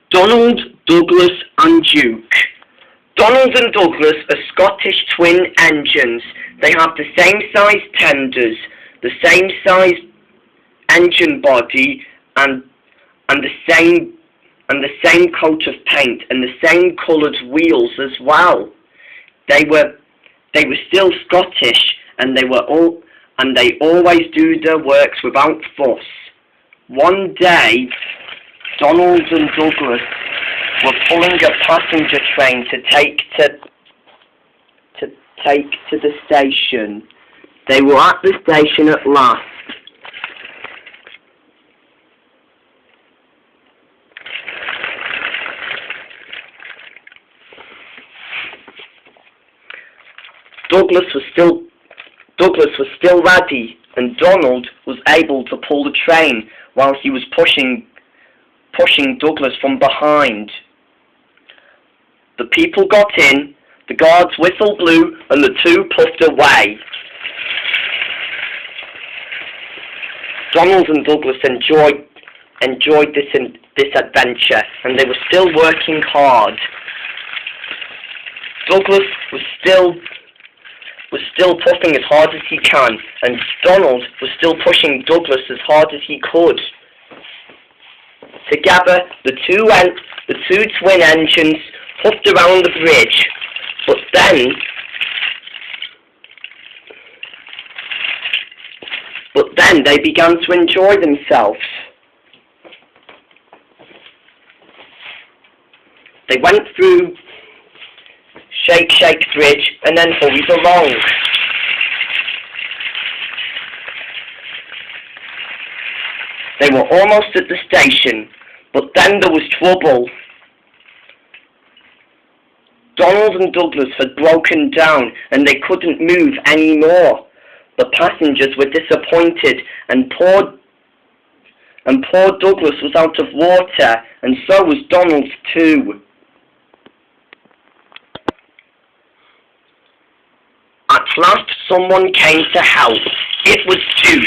Donald, Douglas and Duke. Donald and Douglas are Scottish twin engines. They have the same size tenders, the same size engine body and the same coat of paint and the same coloured wheels as well. They were still Scottish and they always do their works without fuss. One day Donald and Douglas were pulling a passenger train to take to the station. They were at the station at last. Douglas was still ready, and Donald was able to pull the train while he was pushing Douglas from behind. The people got in, the guard's whistle blew, and the two puffed away. Donald and Douglas enjoyed this adventure, and they were still working hard. Douglas was still puffing as hard as he can, and Donald was still pushing Douglas as hard as he could. Together, the two twin engines puffed around the bridge, but then they began to enjoy themselves. They went through Shake Shake Bridge and then hurried along. They were almost at the station, but then there was trouble. Donald and Douglas had broken down and they couldn't move anymore. The passengers were disappointed, and poor Douglas was out of water, and so was Donald too. At last someone came to help. It was Duke.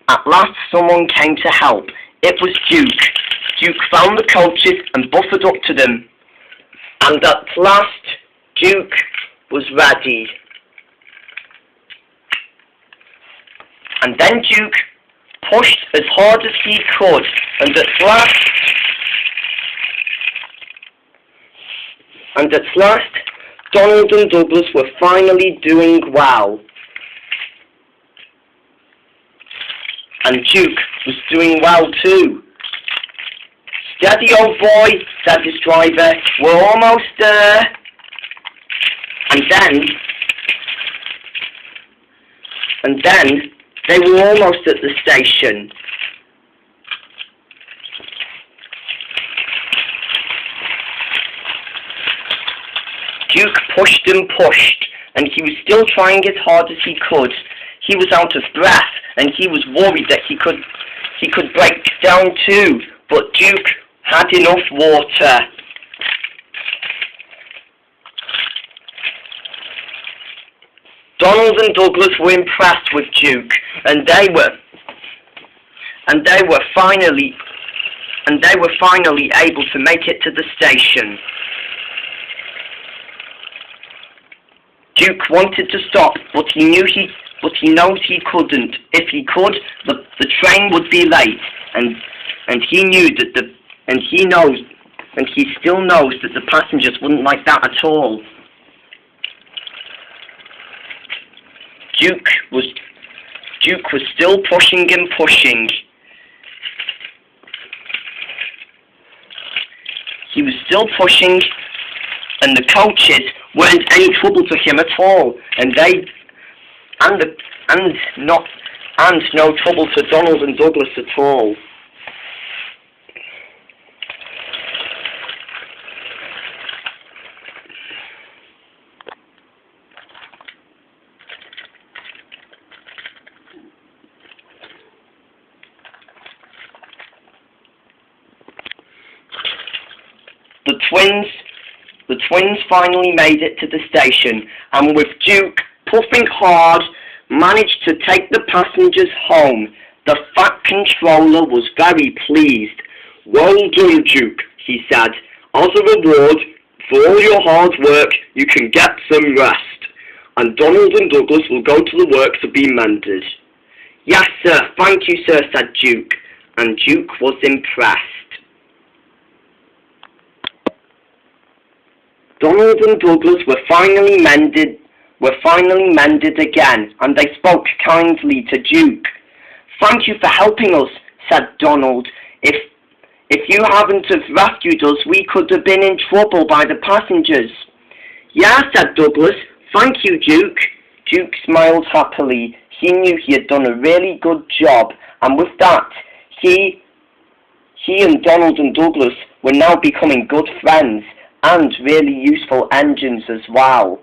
At last someone came to help. It was Duke. Duke found the coaches and buffered up to them. And at last Duke was ready. And then Duke pushed as hard as he could, and at last Donald and Douglas were finally doing well. And Duke was doing well too. Steady, old boy, said his driver, we're almost there. And then they were almost at the station. Duke pushed and pushed, and he was still trying as hard as he could. He was out of breath, and he was worried that he could break down too, but Duke had enough water. Donald and Douglas were impressed with Duke, and they were finally able to make it to the station. Duke wanted to stop, but he knows he couldn't. If he could, the train would be late, and he still knows that the passengers wouldn't like that at all. Duke was still pushing and pushing. He was still pushing, and the coaches weren't any trouble to him at all, and no trouble to Donald and Douglas at all. The twins the twins finally made it to the station, and with Duke puffing hard, managed to take the passengers home. The Fat Controller was very pleased. "Well done, Duke," he said. "As a reward for all your hard work, you can get some rest, and Donald and Douglas will go to the work to be mended." "Yes, sir, thank you, sir," said Duke, and Duke was impressed. Donald and Douglas were finally mended again, and they spoke kindly to Duke. "Thank you for helping us," said Donald. If you hadn't have rescued us, we could have been in trouble by the passengers." "Yeah," said Douglas. "Thank you, Duke." Duke smiled happily. He knew he had done a really good job, and with that, he and Donald and Douglas were now becoming good friends and really useful engines as well.